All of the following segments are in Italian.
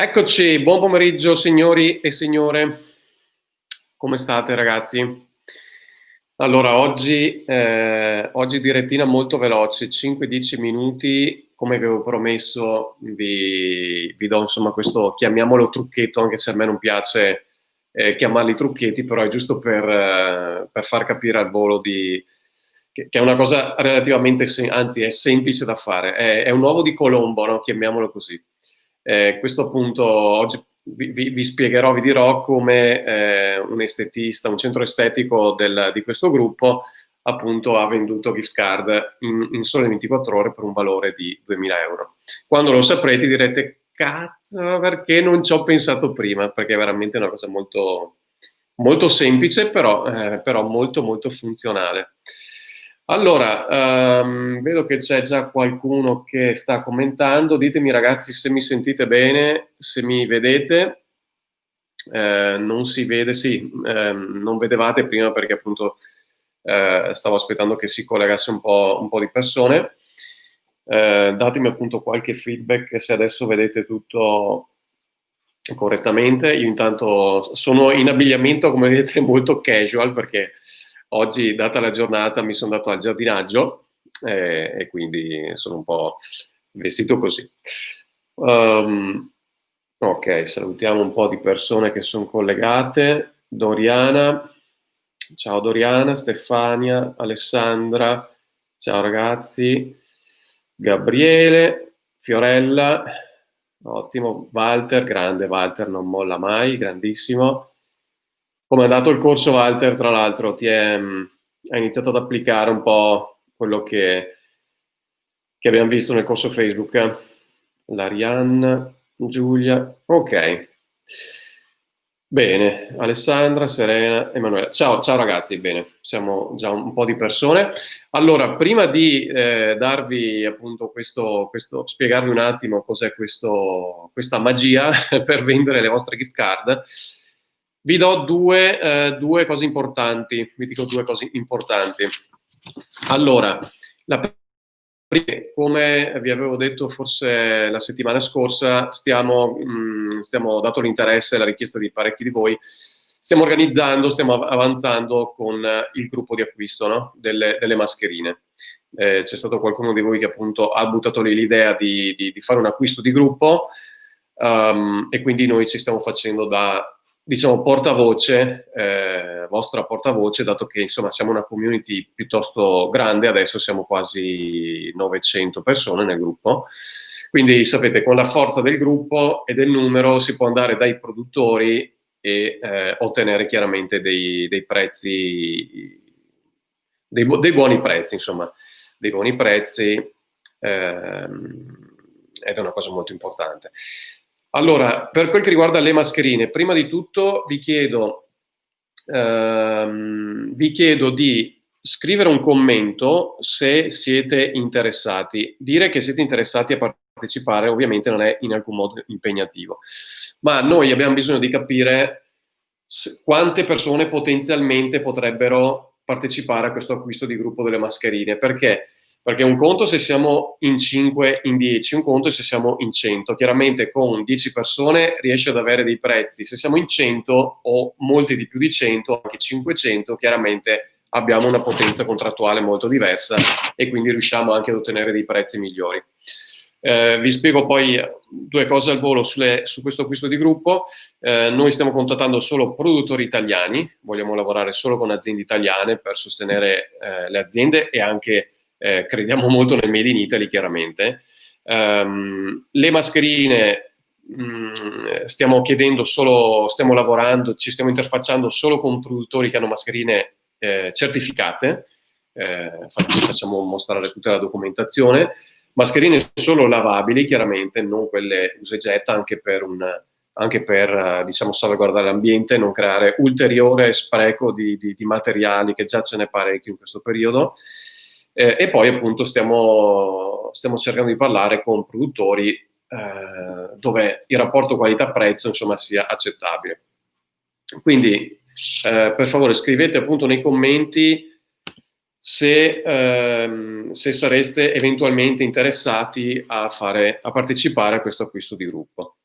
Eccoci, buon pomeriggio signori e signore, come state ragazzi? Allora, oggi direttina molto veloce, 5-10 minuti, come avevo promesso, vi do insomma questo, chiamiamolo trucchetto, anche se a me non piace chiamarli trucchetti, però è giusto per far capire al volo che è una cosa relativamente, anzi è semplice da fare, è un uovo di Colombo, no? Chiamiamolo così. Questo appunto oggi vi spiegherò, vi dirò come un estetista, un centro estetico di questo gruppo appunto ha venduto gift card in sole 24 ore per un valore di 2000 euro. Quando lo saprete direte, cazzo, perché non ci ho pensato prima? Perché è veramente una cosa molto, molto semplice, però molto, molto funzionale. Allora, vedo che c'è già qualcuno che sta commentando. Ditemi ragazzi se mi sentite bene, se mi vedete. Non si vede, sì, non vedevate prima perché appunto stavo aspettando che si collegasse un po' di persone. Datemi appunto qualche feedback se adesso vedete tutto correttamente. Io intanto sono in abbigliamento, come vedete, molto casual perché oggi, data la giornata, mi sono dato al giardinaggio e quindi sono un po' vestito così. Ok, salutiamo un po' di persone che sono collegate. Doriana, ciao Doriana, Stefania, Alessandra, ciao ragazzi, Gabriele, Fiorella, ottimo, Walter, grande Walter, non molla mai, grandissimo. Come è andato il corso Walter, tra l'altro? Hai iniziato ad applicare un po' quello che abbiamo visto nel corso Facebook? L'Arianna, Giulia, ok. Bene, Alessandra, Serena, Emanuele. Ciao, ciao ragazzi, bene, siamo già un po' di persone. Allora, prima di darvi appunto spiegarvi un attimo cos'è questa magia per vendere le vostre gift card, vi do due cose importanti. Vi dico due cose importanti. Allora, la prima, come vi avevo detto forse la settimana scorsa, dato l'interesse e la richiesta di parecchi di voi, stiamo organizzando, stiamo avanzando con il gruppo di acquisto, no? delle mascherine. C'è stato qualcuno di voi che appunto ha buttato lì l'idea di fare un acquisto di gruppo, e quindi noi ci stiamo facendo da, diciamo, portavoce, vostra portavoce, dato che insomma siamo una community piuttosto grande, adesso siamo quasi 900 persone nel gruppo, quindi sapete, con la forza del gruppo e del numero si può andare dai produttori e ottenere chiaramente dei prezzi, dei buoni prezzi, insomma, dei buoni prezzi, ed è una cosa molto importante. Allora, per quel che riguarda le mascherine, prima di tutto vi chiedo di scrivere un commento se siete interessati. Dire che siete interessati a partecipare ovviamente non è in alcun modo impegnativo, ma noi abbiamo bisogno di capire quante persone potenzialmente potrebbero partecipare a questo acquisto di gruppo delle mascherine. Perché? Perché un conto se siamo in 5, in 10, un conto se siamo in 100. Chiaramente con 10 persone riesci ad avere dei prezzi. Se siamo in 100 o molti di più di 100, anche 500, chiaramente abbiamo una potenza contrattuale molto diversa e quindi riusciamo anche ad ottenere dei prezzi migliori. Vi spiego poi due cose al volo su questo acquisto di gruppo. Noi stiamo contattando solo produttori italiani, vogliamo lavorare solo con aziende italiane per sostenere le aziende e anche crediamo molto nel Made in Italy, chiaramente. Le mascherine stiamo lavorando, ci stiamo interfacciando solo con produttori che hanno mascherine certificate, facciamo mostrare tutta la documentazione. Mascherine solo lavabili, chiaramente, non quelle usa e getta, anche per diciamo, salvaguardare l'ambiente, non creare ulteriore spreco di materiali, che già ce n'è parecchio in questo periodo. E poi appunto stiamo cercando di parlare con produttori dove il rapporto qualità-prezzo insomma sia accettabile. Quindi per favore scrivete appunto nei commenti se sareste eventualmente interessati a partecipare a questo acquisto di gruppo.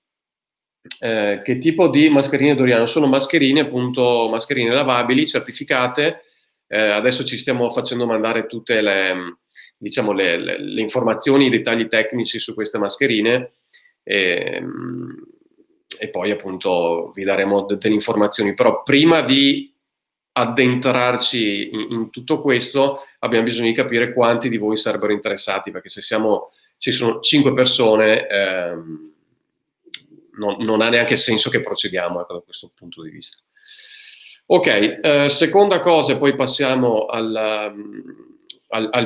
Che tipo di mascherine Doriano? Sono mascherine, appunto, mascherine lavabili, certificate. Adesso ci stiamo facendo mandare tutte diciamo, le informazioni, i dettagli tecnici su queste mascherine e poi appunto vi daremo delle informazioni. Però prima di addentrarci in tutto questo abbiamo bisogno di capire quanti di voi sarebbero interessati, perché se ci sono 5 persone non ha neanche senso che procediamo, ecco, da questo punto di vista. Ok, seconda cosa, poi passiamo al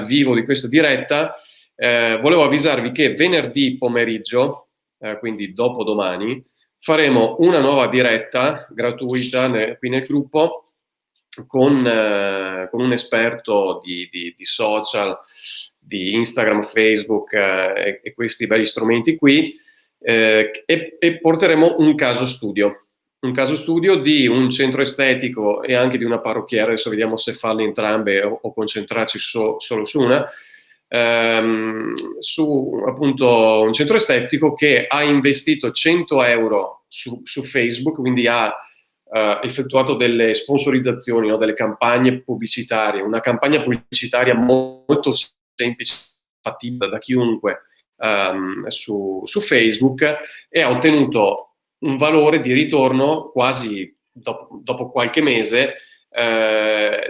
vivo di questa diretta. Volevo avvisarvi che venerdì pomeriggio, quindi dopodomani, faremo una nuova diretta gratuita qui nel gruppo con un esperto di social, di Instagram, Facebook e questi belli strumenti qui, e porteremo un caso studio di un centro estetico e anche di una parrucchiera. Adesso vediamo se farle entrambe o concentrarci solo su una, su appunto un centro estetico che ha investito 100 euro su Facebook, quindi ha effettuato delle sponsorizzazioni, no, delle campagne pubblicitarie, una campagna pubblicitaria molto semplice, fattibile da chiunque su Facebook, e ha ottenuto un valore di ritorno quasi dopo qualche mese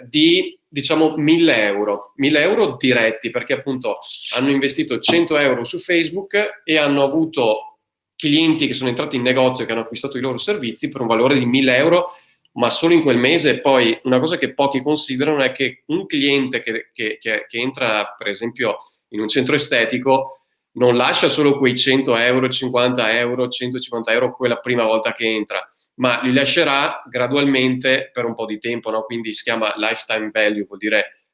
di, diciamo, 1.000 euro diretti, perché appunto hanno investito 100 euro su Facebook e hanno avuto clienti che sono entrati in negozio e che hanno acquistato i loro servizi per un valore di 1.000 euro, ma solo in quel mese. E poi una cosa che pochi considerano è che un cliente che entra, per esempio, in un centro estetico non lascia solo quei 100 euro, 50 euro, 150 euro quella prima volta che entra, ma li lascerà gradualmente per un po' di tempo, no? Quindi si chiama lifetime value, vuol dire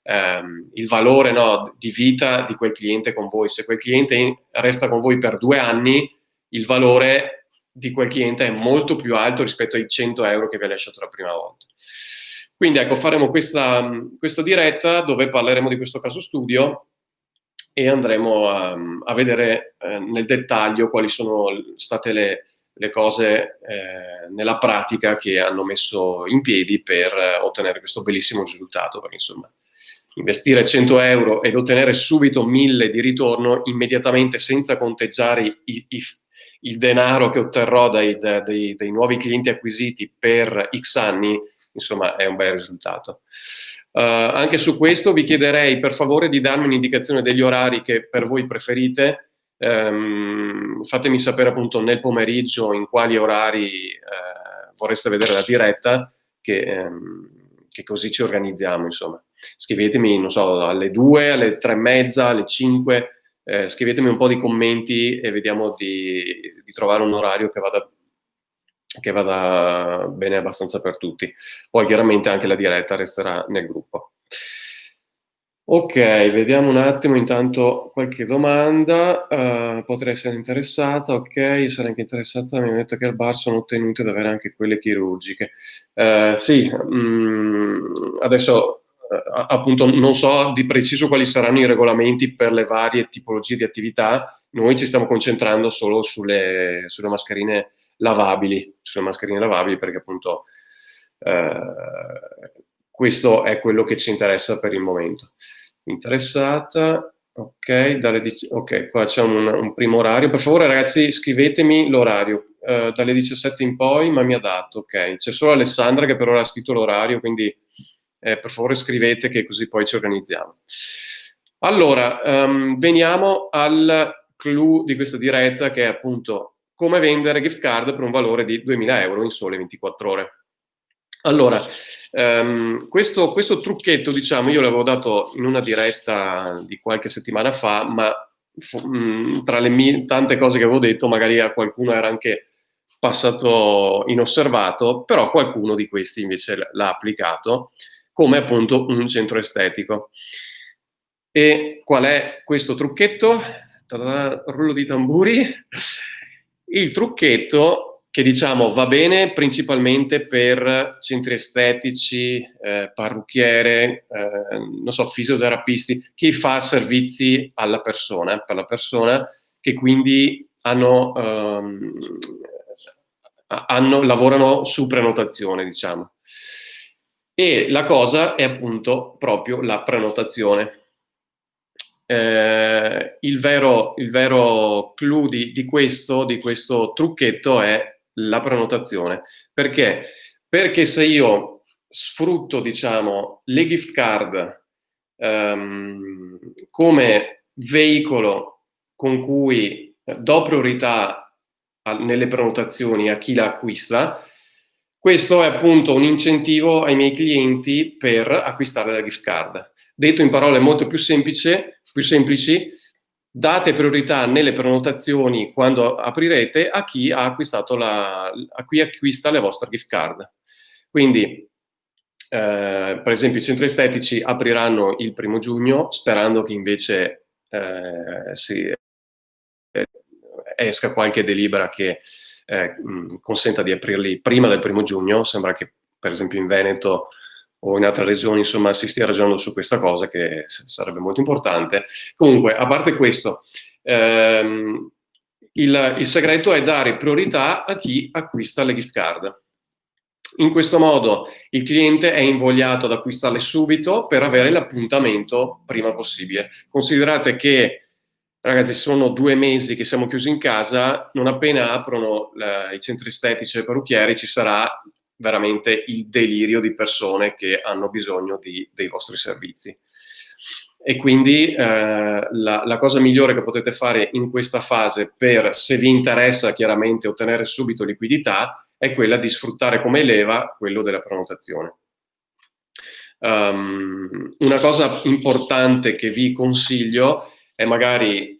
il valore, no, di vita di quel cliente con voi. Se quel cliente resta con voi per 2 anni, il valore di quel cliente è molto più alto rispetto ai 100 euro che vi ha lasciato la prima volta. Quindi ecco, faremo questa diretta dove parleremo di questo caso studio e andremo a vedere nel dettaglio quali sono state le cose nella pratica che hanno messo in piedi per ottenere questo bellissimo risultato, perché insomma investire 100 euro ed ottenere subito 1.000 di ritorno immediatamente, senza conteggiare il denaro che otterrò dai nuovi clienti acquisiti per X anni, insomma è un bel risultato. Anche su questo vi chiederei per favore di darmi un'indicazione degli orari che per voi preferite. Fatemi sapere appunto nel pomeriggio in quali orari vorreste vedere la diretta, che così ci organizziamo, insomma. Scrivetemi, non so, alle 2, alle 3:30, alle 5, scrivetemi un po' di commenti e vediamo di trovare un orario che vada bene abbastanza per tutti. Poi chiaramente anche la diretta resterà nel gruppo. Ok, vediamo un attimo intanto qualche domanda. Potrei essere interessata, ok, io sarei anche interessata, mi hanno detto che al bar sono ottenute ad avere anche quelle chirurgiche. Sì, adesso appunto non so di preciso quali saranno i regolamenti per le varie tipologie di attività. Noi ci stiamo concentrando solo sulle mascherine lavabili, perché appunto questo è quello che ci interessa per il momento. Interessata, ok, ok, qua c'è un primo orario. Per favore ragazzi scrivetemi l'orario, dalle 17 in poi, ma mi adatto, ok. C'è solo Alessandra che per ora ha scritto l'orario, quindi per favore scrivete che così poi ci organizziamo. Allora, veniamo al clou di questa diretta, che è appunto come vendere gift card per un valore di 2.000 euro in sole 24 ore. Allora, questo trucchetto, diciamo, io l'avevo dato in una diretta di qualche settimana fa, ma tra le tante cose che avevo detto, magari a qualcuno era anche passato inosservato, però qualcuno di questi invece l'ha applicato, come appunto un centro estetico. E qual è questo trucchetto? Rullo di tamburi. Il trucchetto che diciamo va bene principalmente per centri estetici, parrucchiere, non so, fisioterapisti, chi fa servizi alla persona, per la persona, che quindi hanno lavorano su prenotazione, diciamo. E la cosa è appunto proprio la prenotazione. Il vero clou di questo trucchetto è la prenotazione. Perché? Perché se io sfrutto, diciamo, le gift card come veicolo con cui do priorità nelle prenotazioni a chi la acquista, questo è appunto un incentivo ai miei clienti per acquistare la gift card. Detto in parole molto più semplici, date priorità nelle prenotazioni quando aprirete a chi ha acquistato a chi acquista le vostre gift card. Quindi, per esempio, i centri estetici apriranno il 1° giugno, sperando che invece esca qualche delibera che consenta di aprirli prima del 1° giugno. Sembra che, per esempio, in Veneto o in altre regioni, insomma, si stia ragionando su questa cosa, che sarebbe molto importante. Comunque, a parte questo, il segreto è dare priorità a chi acquista le gift card. In questo modo il cliente è invogliato ad acquistarle subito per avere l'appuntamento prima possibile. Considerate che, ragazzi, sono 2 mesi che siamo chiusi in casa, non appena aprono i centri estetici e le parrucchieri ci sarà veramente il delirio di persone che hanno bisogno dei vostri servizi. E quindi la cosa migliore che potete fare in questa fase, se vi interessa chiaramente ottenere subito liquidità, è quella di sfruttare come leva quello della prenotazione. Una cosa importante che vi consiglio è magari,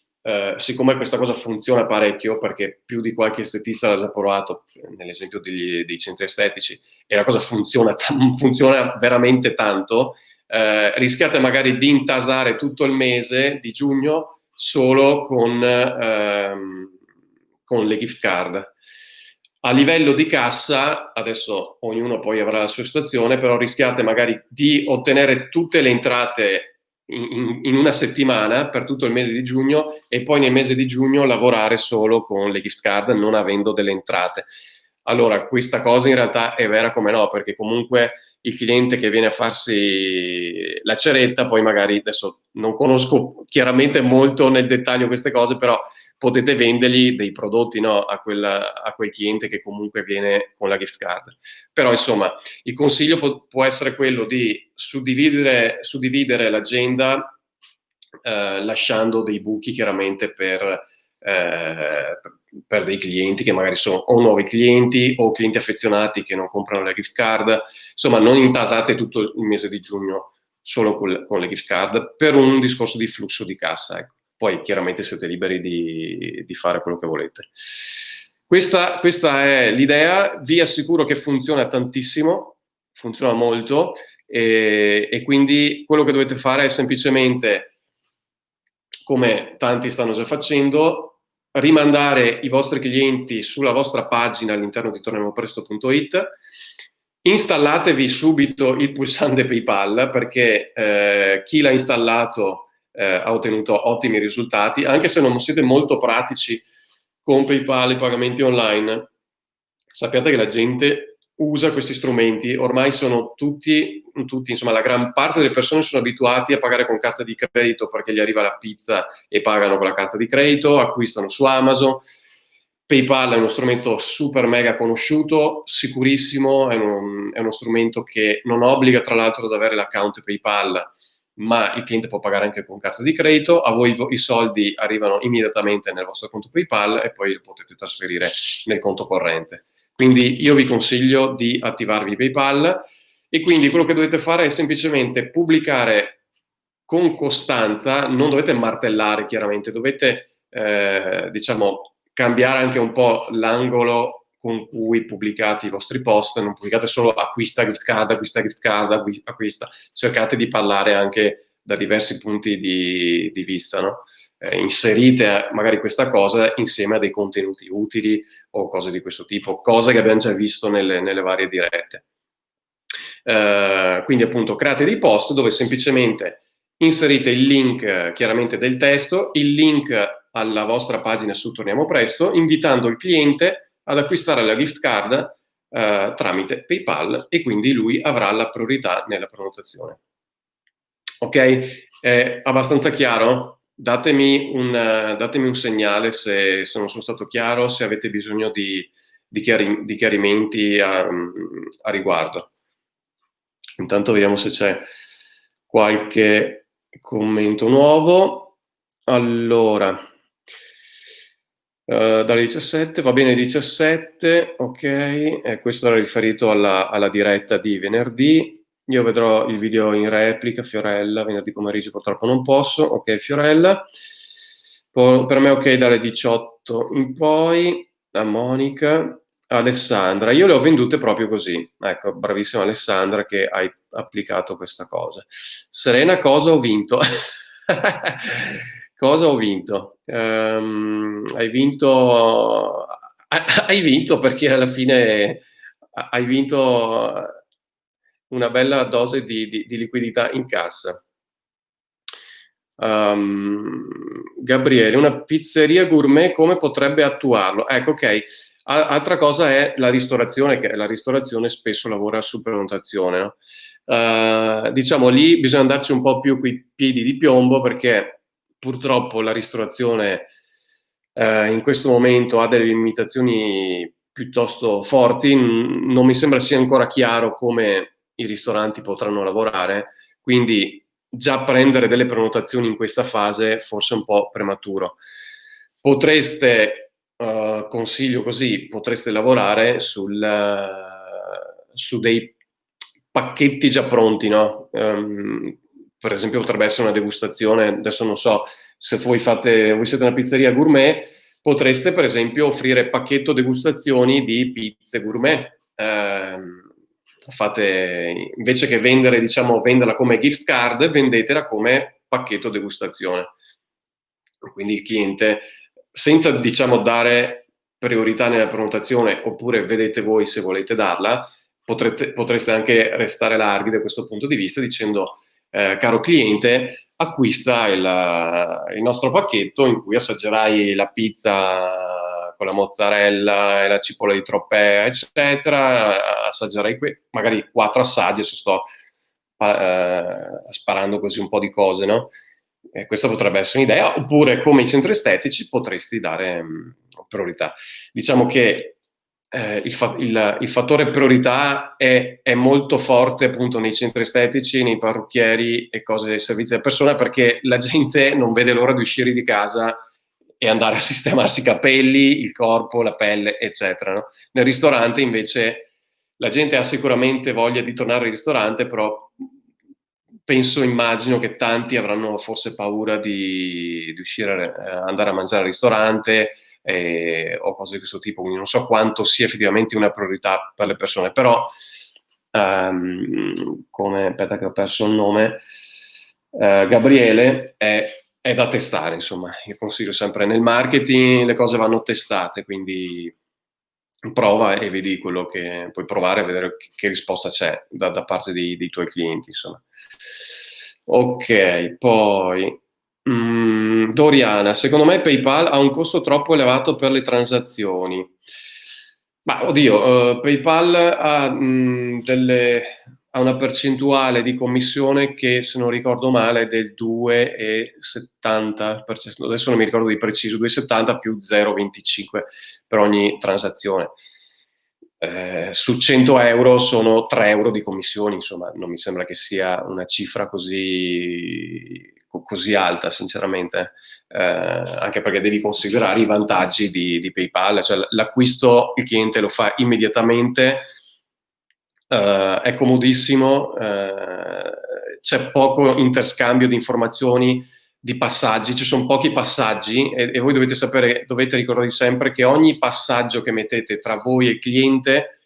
siccome questa cosa funziona parecchio, perché più di qualche estetista l'ha già provato, nell'esempio dei centri estetici, e la cosa funziona veramente tanto, rischiate magari di intasare tutto il mese di giugno solo con le gift card. A livello di cassa, adesso ognuno poi avrà la sua situazione, però rischiate magari di ottenere tutte le entrate in una settimana per tutto il mese di giugno e poi nel mese di giugno lavorare solo con le gift card, non avendo delle entrate. Allora, questa cosa in realtà è vera come no, perché comunque il cliente che viene a farsi la ceretta, poi magari, adesso non conosco chiaramente molto nel dettaglio queste cose, però potete vendergli dei prodotti, no, a quel cliente che comunque viene con la gift card. Però insomma, il consiglio può essere quello di suddividere l'agenda, lasciando dei buchi chiaramente per dei clienti che magari sono o nuovi clienti o clienti affezionati che non comprano la gift card. Insomma, non intasate tutto il mese di giugno solo con le gift card per un discorso di flusso di cassa, ecco. Poi chiaramente siete liberi di fare quello che volete. Questa è l'idea, vi assicuro che funziona tantissimo, funziona molto, e quindi quello che dovete fare è semplicemente, come tanti stanno già facendo, rimandare i vostri clienti sulla vostra pagina all'interno di torniamopresto.it, installatevi subito il pulsante PayPal, perché chi l'ha installato ha ottenuto ottimi risultati, anche se non siete molto pratici con PayPal e pagamenti online. Sappiate che la gente usa questi strumenti, ormai sono tutti, insomma la gran parte delle persone sono abituati a pagare con carta di credito perché gli arriva la pizza e pagano con la carta di credito, acquistano su Amazon. PayPal è uno strumento super mega conosciuto, sicurissimo, è uno strumento che non obbliga tra l'altro ad avere l'account PayPal, ma il cliente può pagare anche con carta di credito, a voi i soldi arrivano immediatamente nel vostro conto PayPal e poi li potete trasferire nel conto corrente. Quindi io vi consiglio di attivarvi PayPal e quindi quello che dovete fare è semplicemente pubblicare con costanza, non dovete martellare chiaramente, dovete diciamo cambiare anche un po' l'angolo con cui pubblicate i vostri post, non pubblicate solo acquista gift card, acquista, cercate di parlare anche da diversi punti di vista, no? Inserite magari questa cosa insieme a dei contenuti utili o cose di questo tipo, cose che abbiamo già visto nelle varie dirette. Quindi appunto create dei post dove semplicemente inserite il link chiaramente del testo, il link alla vostra pagina su Torniamo Presto, invitando il cliente ad acquistare la gift card tramite PayPal, e quindi lui avrà la priorità nella prenotazione. Ok? È abbastanza chiaro? Datemi un segnale se non sono stato chiaro, se avete bisogno di chiarimenti a riguardo. Intanto vediamo se c'è qualche commento nuovo. Allora, dalle 17, va bene 17, ok, questo era riferito alla diretta di venerdì. Io vedrò il video in replica, Fiorella, venerdì pomeriggio purtroppo non posso, ok Fiorella. Per me ok dalle 18 in poi, la Monica, Alessandra, io le ho vendute proprio così, ecco, bravissima Alessandra che hai applicato questa cosa. Serena, cosa ho vinto? Cosa ho vinto? Hai vinto perché alla fine hai vinto una bella dose di liquidità in cassa. Gabriele, una pizzeria gourmet come potrebbe attuarlo? Ecco, ok. Altra cosa è la ristorazione, che la ristorazione spesso lavora su prenotazione, no? Diciamo lì bisogna andarci un po' più coi piedi di piombo, perché purtroppo la ristorazione in questo momento ha delle limitazioni piuttosto forti. Non mi sembra sia ancora chiaro come i ristoranti potranno lavorare, quindi già prendere delle prenotazioni in questa fase forse è un po' prematuro. Potreste, consiglio così, potreste lavorare su dei pacchetti già pronti, no? Per esempio potrebbe essere una degustazione, adesso non so, se voi siete una pizzeria gourmet, potreste per esempio offrire pacchetto degustazioni di pizze gourmet. Invece che venderla come gift card, vendetela come pacchetto degustazione. Quindi il cliente, senza dare priorità nella prenotazione, oppure vedete voi se volete darla, potreste anche restare larghi da questo punto di vista dicendo caro cliente, acquista il nostro pacchetto in cui assaggerai la pizza con la mozzarella e la cipolla di Tropea, eccetera, assaggerai magari 4 assaggi, adesso sto sparando così un po' di cose, no? Questa potrebbe essere un'idea, oppure come i centri estetici potresti dare priorità. Diciamo che il fattore priorità è molto forte appunto nei centri estetici, nei parrucchieri e cose servizi alla persona, perché la gente non vede l'ora di uscire di casa e andare a sistemarsi i capelli, il corpo, la pelle, eccetera, no? Nel ristorante invece la gente ha sicuramente voglia di tornare al ristorante, però immagino che tanti avranno forse paura di uscire, andare a mangiare al ristorante o cose di questo tipo, quindi non so quanto sia effettivamente una priorità per le persone, però aspetta che ho perso il nome, Gabriele è da testare, insomma, io consiglio sempre nel marketing le cose vanno testate, quindi prova e vedi quello che puoi provare a vedere che risposta c'è da parte dei tuoi clienti, insomma. Ok, poi Doriana, secondo me PayPal ha un costo troppo elevato per le transazioni. Ma oddio, PayPal ha una percentuale di commissione che, se non ricordo male, è del 2,70%. Adesso non mi ricordo di preciso, 2,70 più 0,25 per ogni transazione. Su 100 euro sono 3 euro di commissioni, insomma, non mi sembra che sia una cifra così alta, sinceramente, anche perché devi considerare i vantaggi di PayPal, cioè l'acquisto il cliente lo fa immediatamente, è comodissimo, c'è poco interscambio di informazioni, di passaggi, ci sono pochi passaggi e voi dovete ricordarvi sempre che ogni passaggio che mettete tra voi e il cliente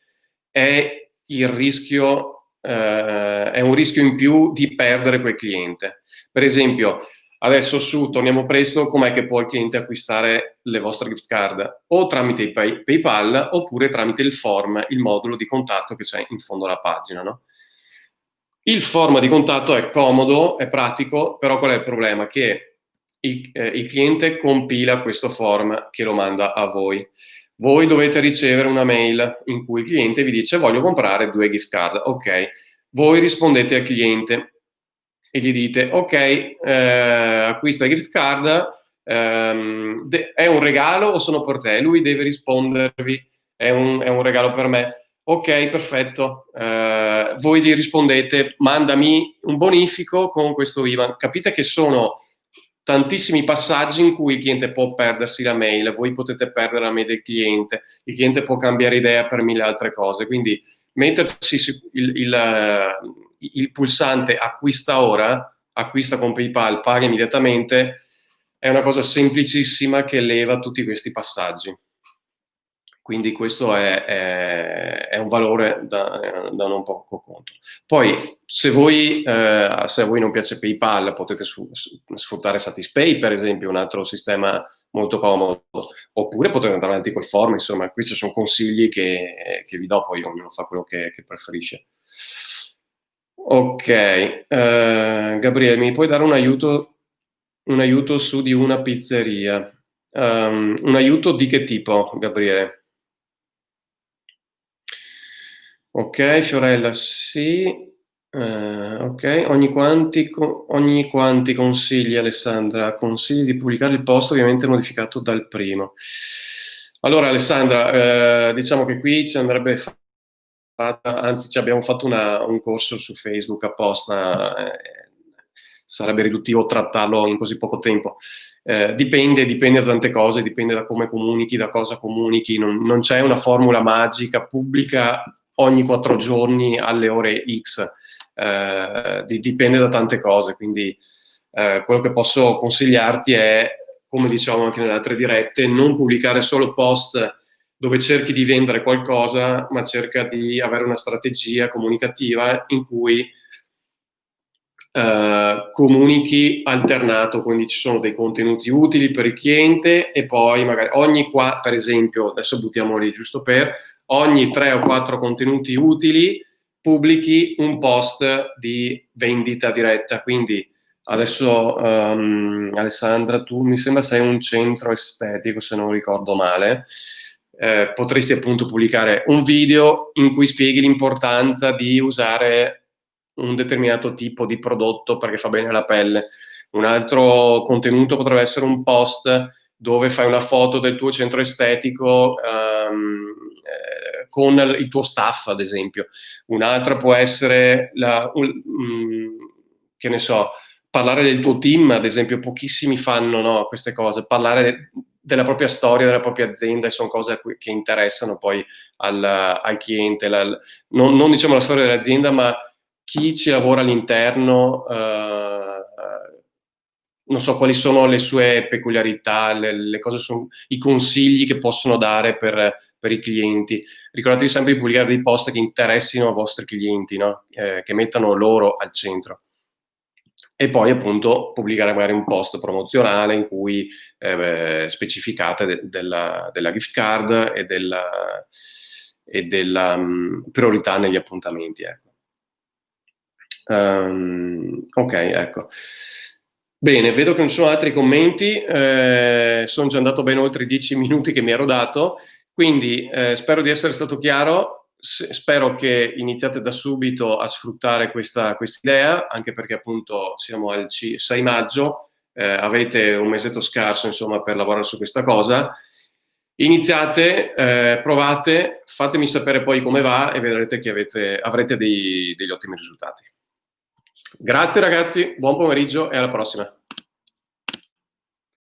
è un rischio in più di perdere quel cliente. Per esempio, adesso torniamo presto, com'è che può il cliente acquistare le vostre gift card? O tramite PayPal oppure tramite il form, il modulo di contatto che c'è in fondo alla pagina, no? Il form di contatto è comodo, è pratico, però qual è il problema? Che il cliente compila questo form che lo manda a voi. Voi dovete ricevere una mail in cui il cliente vi dice voglio comprare 2 gift card. Ok, voi rispondete al cliente e gli dite ok, acquista gift card, è un regalo o sono per te? Lui deve rispondervi è un regalo per me. Ok, perfetto. Voi gli rispondete mandami un bonifico con questo IBAN. Capite che sono tantissimi passaggi in cui il cliente può perdersi la mail, voi potete perdere la mail del cliente, il cliente può cambiare idea per 1000 altre cose, quindi mettersi il pulsante acquista ora, acquista con PayPal, paga immediatamente, è una cosa semplicissima che leva tutti questi passaggi. Quindi questo è un valore da non poco conto. Poi, se a voi non piace PayPal, potete sfruttare Satispay, per esempio, un altro sistema molto comodo, oppure potete andare avanti col form, insomma, questi sono consigli che vi do, poi ognuno fa quello che preferisce. Ok, Gabriele, mi puoi dare un aiuto su di una pizzeria? Un aiuto di che tipo, Gabriele? Ok, Fiorella, sì. Ok, ogni quanti consigli, Alessandra? Consigli di pubblicare il post, ovviamente modificato dal primo. Allora, Alessandra, diciamo che qui ci andrebbe fatta, anzi, ci abbiamo fatto un corso su Facebook apposta, sarebbe riduttivo trattarlo in così poco tempo. Dipende da tante cose, dipende da come comunichi, da cosa comunichi, non c'è una formula magica, pubblica ogni 4 giorni alle ore X, dipende da tante cose, quindi quello che posso consigliarti è, come dicevamo anche nelle altre dirette, non pubblicare solo post dove cerchi di vendere qualcosa, ma cerca di avere una strategia comunicativa in cui comunichi alternato, quindi ci sono dei contenuti utili per il cliente e poi magari per esempio, adesso buttiamoli giusto ogni 3 o 4 contenuti utili pubblichi un post di vendita diretta, quindi adesso Alessandra, tu mi sembra sei un centro estetico se non ricordo male, potresti appunto pubblicare un video in cui spieghi l'importanza di usare un determinato tipo di prodotto perché fa bene alla pelle. Un altro contenuto potrebbe essere un post dove fai una foto del tuo centro estetico con il tuo staff, ad esempio. Un'altra può essere che ne so, parlare del tuo team, ad esempio, pochissimi fanno, no, queste cose, parlare della propria storia, della propria azienda, e sono cose che interessano poi al cliente, non diciamo la storia dell'azienda, ma chi ci lavora all'interno, non so quali sono le sue peculiarità, le cose sono, i consigli che possono dare per i clienti. Ricordatevi sempre di pubblicare dei post che interessino i vostri clienti, no? Che mettano loro al centro. E poi appunto pubblicare magari un post promozionale in cui specificate della gift card e della priorità negli appuntamenti. Ecco. Ok, ecco. Bene, vedo che non ci sono altri commenti, sono già andato ben oltre i 10 minuti che mi ero dato, quindi spero di essere stato chiaro, spero che iniziate da subito a sfruttare questa idea, anche perché appunto siamo al 6 maggio, avete un mesetto scarso insomma per lavorare su questa cosa. Iniziate, provate, fatemi sapere poi come va e vedrete che avrete degli ottimi risultati. Grazie ragazzi, buon pomeriggio e alla prossima.